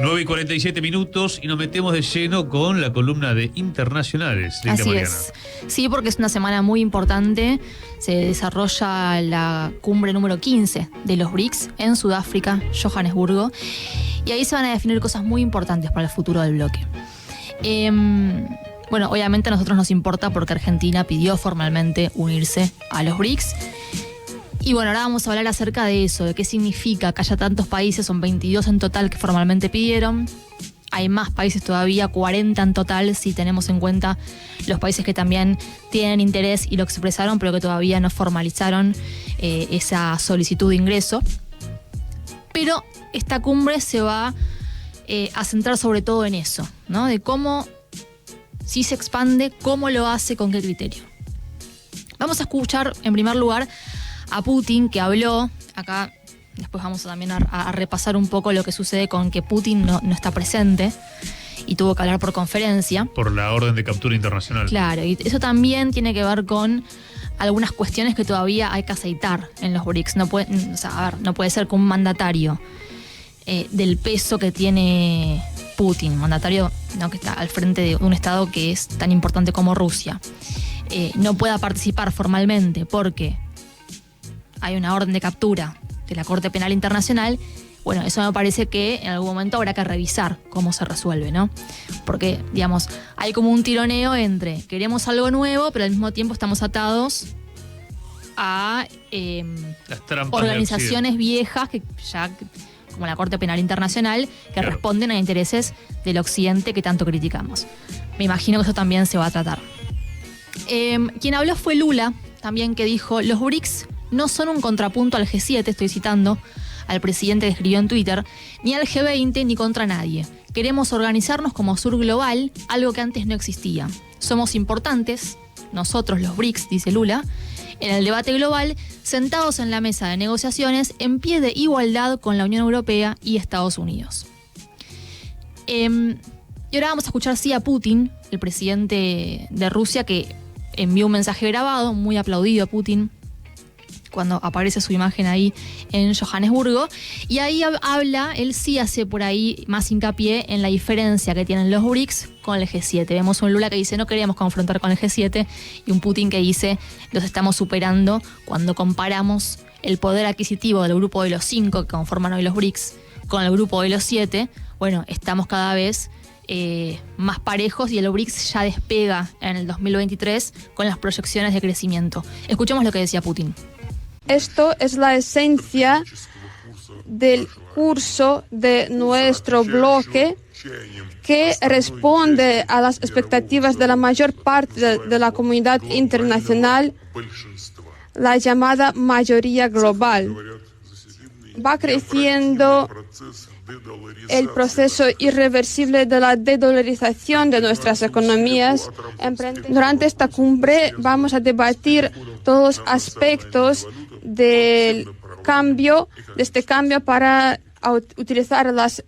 9:47 y nos metemos de lleno con la columna de internacionales. Así es. Sí, porque es una semana muy importante. Se desarrolla la cumbre número 15 de los BRICS en Sudáfrica, Johannesburgo. Y ahí se van a definir cosas muy importantes para el futuro del bloque. Bueno, obviamente a nosotros nos importa porque Argentina pidió formalmente unirse a los BRICS. Y bueno, ahora vamos a hablar acerca de eso, de qué significa que haya tantos países, son 22 en total que formalmente pidieron. Hay más países todavía, 40 en total, si tenemos en cuenta los países que también tienen interés y lo expresaron, pero que todavía no formalizaron esa solicitud de ingreso. Pero esta cumbre se va a centrar sobre todo en eso, ¿no? De cómo, si se expande, cómo lo hace, con qué criterio. Vamos a escuchar, en primer lugar, a Putin, que habló. Acá después vamos también a repasar un poco lo que sucede con que Putin no está presente y tuvo que hablar por conferencia. Por la orden de captura internacional. Claro, y eso también tiene que ver con algunas cuestiones que todavía hay que aceitar en los BRICS. No puede ser que un mandatario del peso que tiene Putin, mandatario, ¿no?, que está al frente de un estado que es tan importante como Rusia, no pueda participar formalmente porque hay una orden de captura de la Corte Penal Internacional. Bueno, eso me parece que en algún momento habrá que revisar cómo se resuelve, ¿no? Porque, digamos, hay como un tironeo entre queremos algo nuevo, pero al mismo tiempo estamos atados a organizaciones viejas que ya, como la Corte Penal Internacional, que responden a intereses del Occidente que tanto criticamos. Me imagino que eso también se va a tratar. Quien habló fue Lula, también, que dijo: los BRICS no son un contrapunto al G7, estoy citando al presidente que escribió en Twitter, ni al G20 ni contra nadie. Queremos organizarnos como sur global, algo que antes no existía. Somos importantes, nosotros los BRICS, dice Lula, en el debate global, sentados en la mesa de negociaciones en pie de igualdad con la Unión Europea y Estados Unidos. Y ahora vamos a escuchar sí a Putin, el presidente de Rusia, que envió un mensaje grabado, muy aplaudido a Putin, cuando aparece su imagen ahí en Johannesburgo, y ahí habla, él sí hace por ahí más hincapié en la diferencia que tienen los BRICS con el G7. Vemos un Lula que dice: no queríamos confrontar con el G7, y un Putin que dice: los estamos superando cuando comparamos el poder adquisitivo del grupo de los 5 que conforman hoy los BRICS con el grupo de los 7. Bueno, estamos cada vez más parejos, y el BRICS ya despega en el 2023 con las proyecciones de crecimiento. Escuchemos lo que decía Putin. Esto es la esencia del curso de nuestro bloque, que responde a las expectativas de la mayor parte de la comunidad internacional, la llamada mayoría global. Va creciendo el proceso irreversible de la dedolarización de nuestras economías. Durante esta cumbre vamos a debatir todos los aspectos de este cambio para utilizar las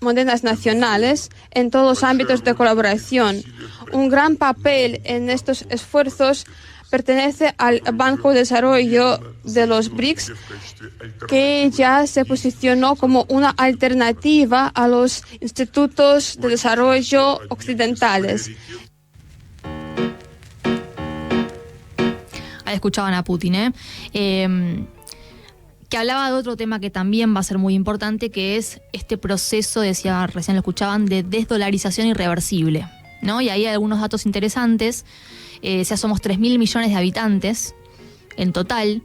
monedas nacionales en todos los ámbitos de colaboración. Un gran papel en estos esfuerzos pertenece al Banco de Desarrollo de los BRICS, que ya se posicionó como una alternativa a los institutos de desarrollo occidentales. Ahí escuchaban a Putin, que hablaba de otro tema que también va a ser muy importante, que es este proceso, decía, recién lo escuchaban, de desdolarización irreversible, ¿no? Y ahí hay algunos datos interesantes. Ya somos 3.000 millones de habitantes en total.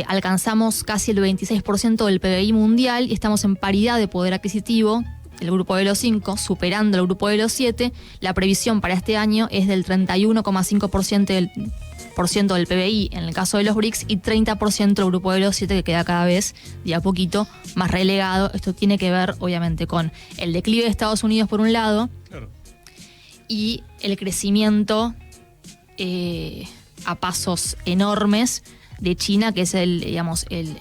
Alcanzamos casi el 26% del PBI mundial y estamos en paridad de poder adquisitivo, el grupo de los 5, superando el grupo de los 7. La previsión para este año es del 31,5% del PBI en el caso de los BRICS y 30% del grupo de los 7, que queda cada vez de a poquito más relegado. Esto tiene que ver, obviamente, con el declive de Estados Unidos por un lado, claro, y el crecimiento a pasos enormes de China, que es el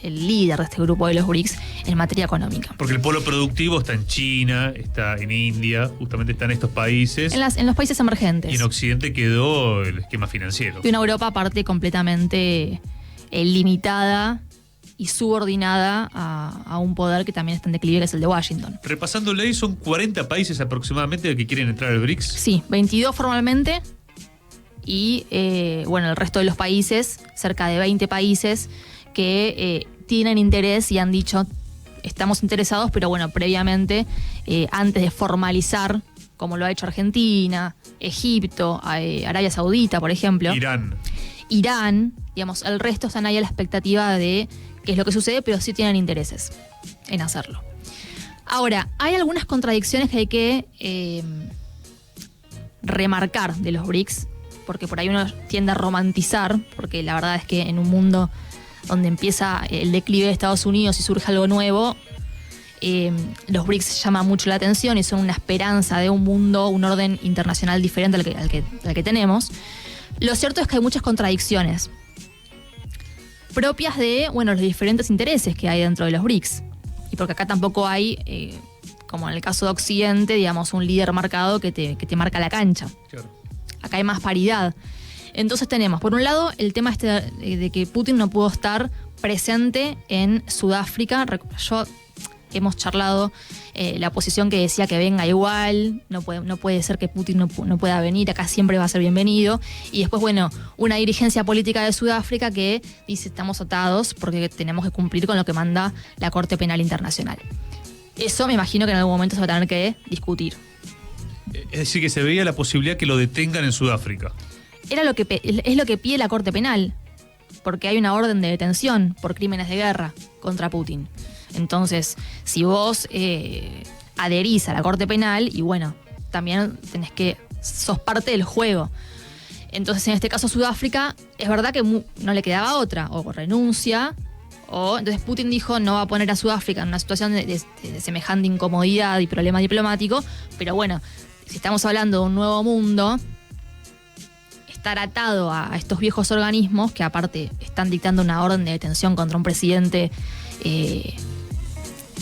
líder de este grupo de los BRICS en materia económica. Porque el polo productivo está en China, está en India, justamente está en estos países. En los países emergentes. Y en Occidente quedó el esquema financiero. Y una Europa aparte completamente limitada y subordinada a un poder que también está en declive, que es el de Washington. Repasando ley, son 40 países aproximadamente que quieren entrar al BRICS. Sí, 22 formalmente y el resto de los países, cerca de 20 países que tienen interés y han dicho estamos interesados, pero bueno, previamente, antes de formalizar, como lo ha hecho Argentina, Egipto, Arabia Saudita, por ejemplo. Irán, digamos, el resto están ahí a la expectativa de qué es lo que sucede, pero sí tienen intereses en hacerlo. Ahora, hay algunas contradicciones que hay que remarcar de los BRICS, porque por ahí uno tiende a romantizar, porque la verdad es que en un mundo donde empieza el declive de Estados Unidos y surge algo nuevo, los BRICS llaman mucho la atención y son una esperanza de un mundo, un orden internacional diferente al que tenemos. Lo cierto es que hay muchas contradicciones propias de, los diferentes intereses que hay dentro de los BRICS. Y porque acá tampoco hay, como en el caso de Occidente, digamos, un líder marcado que te marca la cancha. Claro. Acá hay más paridad. Entonces tenemos, por un lado, el tema de que Putin no pudo estar presente en Sudáfrica. Hemos charlado la oposición que decía que venga igual, no puede ser que Putin no pueda venir, acá siempre va a ser bienvenido. Y después, una dirigencia política de Sudáfrica que dice estamos atados porque tenemos que cumplir con lo que manda la Corte Penal Internacional. Eso me imagino que en algún momento se va a tener que discutir. Es decir, que se veía la posibilidad que lo detengan en Sudáfrica. Es lo que pide la Corte Penal, porque hay una orden de detención por crímenes de guerra contra Putin. Entonces, si vos adherís a la Corte Penal, y también sos parte del juego. Entonces, en este caso Sudáfrica, es verdad que no le quedaba otra, o renuncia, entonces Putin dijo no va a poner a Sudáfrica en una situación de semejante incomodidad y problema diplomático, pero si estamos hablando de un nuevo mundo, estar atado a estos viejos organismos que aparte están dictando una orden de detención contra un presidente,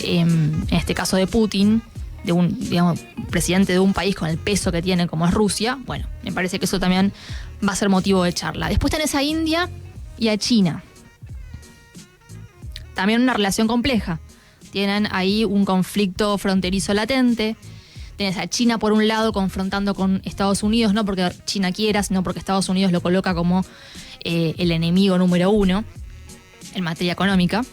en este caso de Putin, de un presidente de un país con el peso que tiene como es Rusia, me parece que eso también va a ser motivo de charla. Después tenés a India y a China. También una relación compleja. Tienen ahí un conflicto fronterizo latente. Tenés a China por un lado confrontando con Estados Unidos, no porque China quiera, sino porque Estados Unidos lo coloca como el enemigo número uno en materia económica.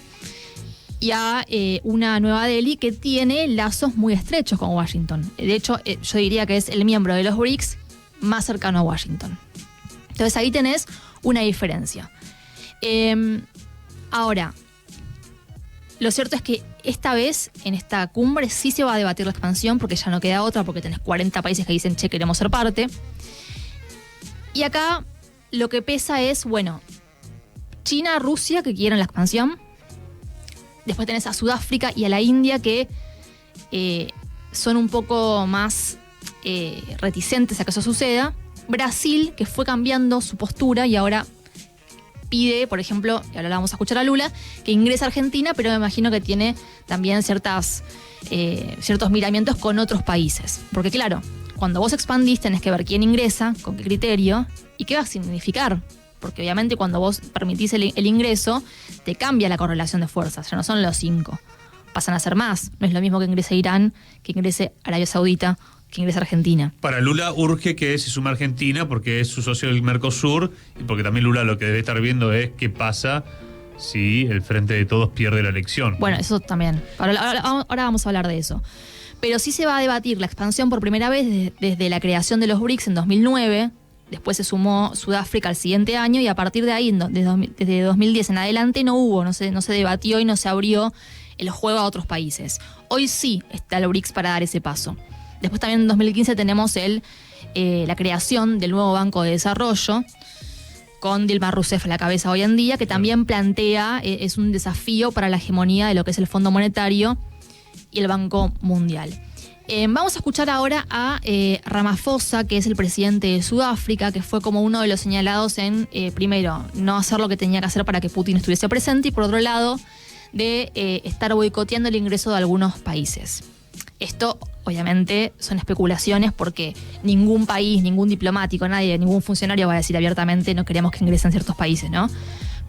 Y a una Nueva Delhi que tiene lazos muy estrechos con Washington. De hecho, yo diría que es el miembro de los BRICS más cercano a Washington. Entonces ahí tenés una diferencia. Ahora, lo cierto es que esta vez, en esta cumbre, sí se va a debatir la expansión, porque ya no queda otra, porque tenés 40 países que dicen, queremos ser parte. Y acá lo que pesa es, China, Rusia, que quieren la expansión. Después tenés a Sudáfrica y a la India, que son un poco más reticentes a que eso suceda. Brasil, que fue cambiando su postura y ahora pide, por ejemplo, y ahora la vamos a escuchar a Lula, que ingrese a Argentina, pero me imagino que tiene también ciertos miramientos con otros países. Porque claro, cuando vos expandís tenés que ver quién ingresa, con qué criterio y qué va a significar. Porque obviamente cuando vos permitís el ingreso, te cambia la correlación de fuerzas, ya no son los 5, pasan a ser más. No es lo mismo que ingrese Irán, que ingrese Arabia Saudita, que ingrese Argentina. Para Lula urge que se suma Argentina porque es su socio del Mercosur y porque también Lula lo que debe estar viendo es qué pasa si el Frente de Todos pierde la elección. Eso también. Ahora vamos a hablar de eso. Pero sí se va a debatir la expansión por primera vez desde la creación de los BRICS en 2009. Después se sumó Sudáfrica al siguiente año y a partir de ahí, desde 2010 en adelante, no se debatió y no se abrió el juego a otros países. Hoy sí está el BRICS para dar ese paso. Después también en 2015 tenemos la creación del nuevo Banco de Desarrollo, con Dilma Rousseff a la cabeza hoy en día, que también plantea, es un desafío para la hegemonía de lo que es el Fondo Monetario y el Banco Mundial. Vamos a escuchar ahora a Ramaphosa, que es el presidente de Sudáfrica, que fue como uno de los señalados en, primero, no hacer lo que tenía que hacer para que Putin estuviese presente, y por otro lado, de estar boicoteando el ingreso de algunos países. Esto, obviamente, son especulaciones porque ningún país, ningún diplomático, nadie, ningún funcionario va a decir abiertamente no queremos que ingresen ciertos países, ¿no?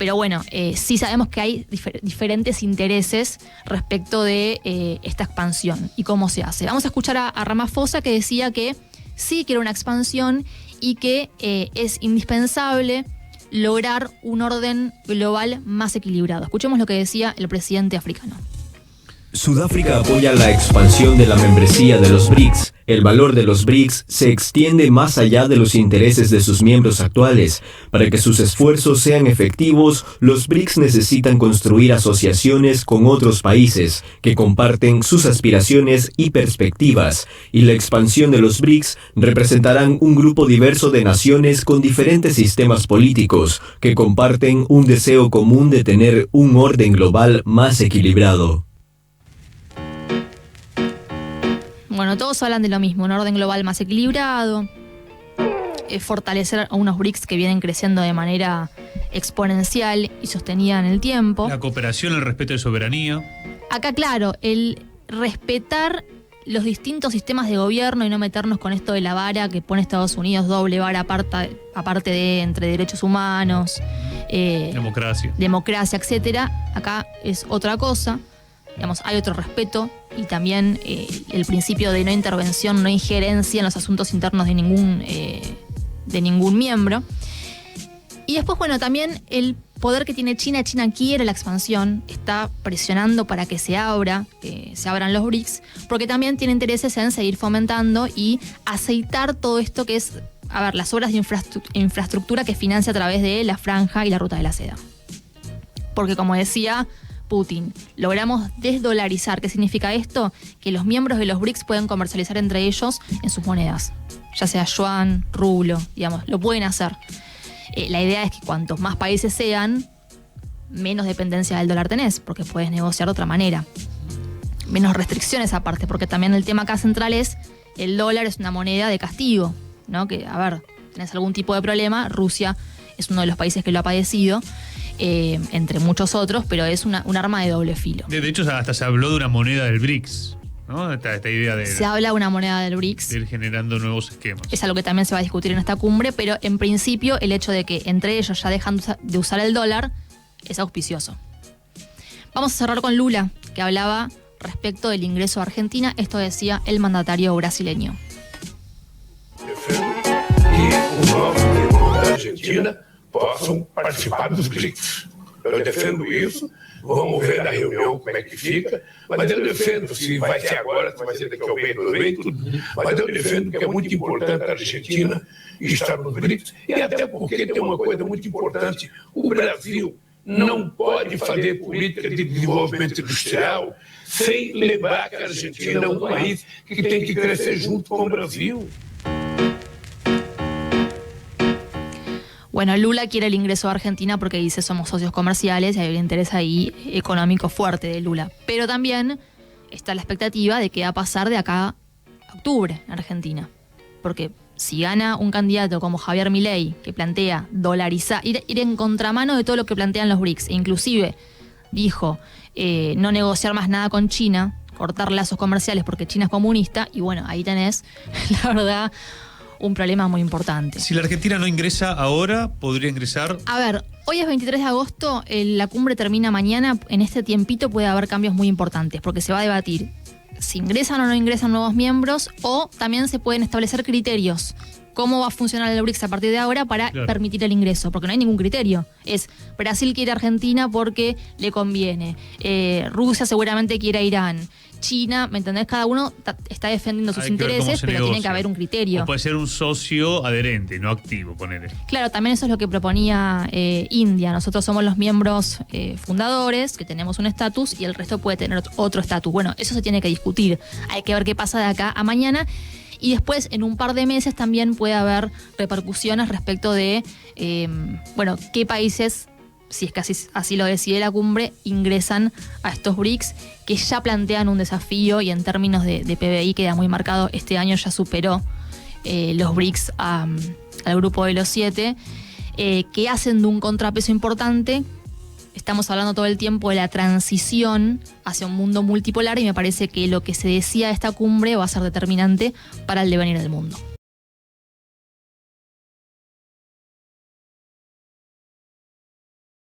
Pero bueno, sí sabemos que hay diferentes intereses respecto de esta expansión y cómo se hace. Vamos a escuchar a Ramaphosa, que decía que sí quiere una expansión y que es indispensable lograr un orden global más equilibrado. Escuchemos lo que decía el presidente africano. Sudáfrica apoya la expansión de la membresía de los BRICS. El valor de los BRICS se extiende más allá de los intereses de sus miembros actuales. Para que sus esfuerzos sean efectivos, los BRICS necesitan construir asociaciones con otros países que comparten sus aspiraciones y perspectivas, y la expansión de los BRICS representarán un grupo diverso de naciones con diferentes sistemas políticos que comparten un deseo común de tener un orden global más equilibrado. Bueno, todos hablan de lo mismo, un orden global más equilibrado, fortalecer a unos BRICS que vienen creciendo de manera exponencial y sostenida en el tiempo. La cooperación, el respeto de soberanía. Acá, claro, el respetar los distintos sistemas de gobierno y no meternos con esto de la vara que pone Estados Unidos, doble vara aparte de entre derechos humanos, democracia, etcétera. Acá es otra cosa. Digamos, hay otro respeto y también el principio de no intervención, no injerencia en los asuntos internos de ningún miembro. Y después, bueno, también el poder que tiene China. China quiere la expansión, está presionando para que se abran los BRICS, porque también tiene intereses en seguir fomentando y aceitar todo esto que es, las obras de infraestructura que financia a través de la Franja y la Ruta de la Seda. Porque, como decía Putin, logramos desdolarizar. ¿Qué significa esto? Que los miembros de los BRICS pueden comercializar entre ellos en sus monedas, ya sea yuan, rublo, digamos, lo pueden hacer. La idea es que cuantos más países sean, menos dependencia del dólar tenés, porque puedes negociar de otra manera. Menos restricciones aparte, porque también el tema acá central es el dólar es una moneda de castigo, ¿no? Que, tenés algún tipo de problema, Rusia es uno de los países que lo ha padecido, entre muchos otros, pero es un arma de doble filo. De hecho, hasta se habló de una moneda del BRICS, ¿no? Esta idea de... Se habla de una moneda del BRICS. De ir generando nuevos esquemas. Es algo que también se va a discutir en esta cumbre, pero en principio el hecho de que entre ellos ya dejan de usar el dólar es auspicioso. Vamos a cerrar con Lula, que hablaba respecto del ingreso a Argentina. Esto decía el mandatario brasileño. Argentina possam participar dos BRICS. Eu defendo isso, vamos ver na reunião como é que fica, mas eu defendo se vai ser agora, se vai ser daqui ao mês, mas eu defendo que é muito importante a Argentina estar nos BRICS, e até porque tem uma coisa muito importante, o Brasil não pode fazer política de desenvolvimento industrial sem lembrar que a Argentina é um país que tem que crescer junto com o Brasil. Bueno, Lula quiere el ingreso a Argentina porque dice somos socios comerciales y hay un interés ahí económico fuerte de Lula. Pero también está la expectativa de qué va a pasar de acá a octubre en Argentina. Porque si gana un candidato como Javier Milei, que plantea dolarizar, ir en contramano de todo lo que plantean los BRICS, e inclusive dijo no negociar más nada con China, cortar lazos comerciales porque China es comunista, y bueno, ahí tenés, la verdad, un problema muy importante. Si la Argentina no ingresa ahora, ¿podría ingresar? Hoy es 23 de agosto, la cumbre termina mañana. En este tiempito puede haber cambios muy importantes, porque se va a debatir si ingresan o no ingresan nuevos miembros, o también se pueden establecer criterios. ¿Cómo va a funcionar el BRICS a partir de ahora para permitir el ingreso? Porque no hay ningún criterio. Es Brasil quiere a Argentina porque le conviene. Rusia seguramente quiere a Irán. China, ¿me entendés? Cada uno está defendiendo sus intereses, pero tiene que haber un criterio. O puede ser un socio adherente, no activo, ponele. Claro, también eso es lo que proponía India. Nosotros somos los miembros fundadores, que tenemos un estatus, y el resto puede tener otro estatus. Bueno, eso se tiene que discutir. Hay que ver qué pasa de acá a mañana. Y después, en un par de meses, también puede haber repercusiones respecto de, qué países, si es que así lo decide la cumbre, ingresan a estos BRICS, que ya plantean un desafío, y en términos de PBI queda muy marcado. Este año ya superó los BRICS al grupo de los 7, que hacen de un contrapeso importante. Estamos hablando todo el tiempo de la transición hacia un mundo multipolar, y me parece que lo que se decía de esta cumbre va a ser determinante para el devenir del mundo.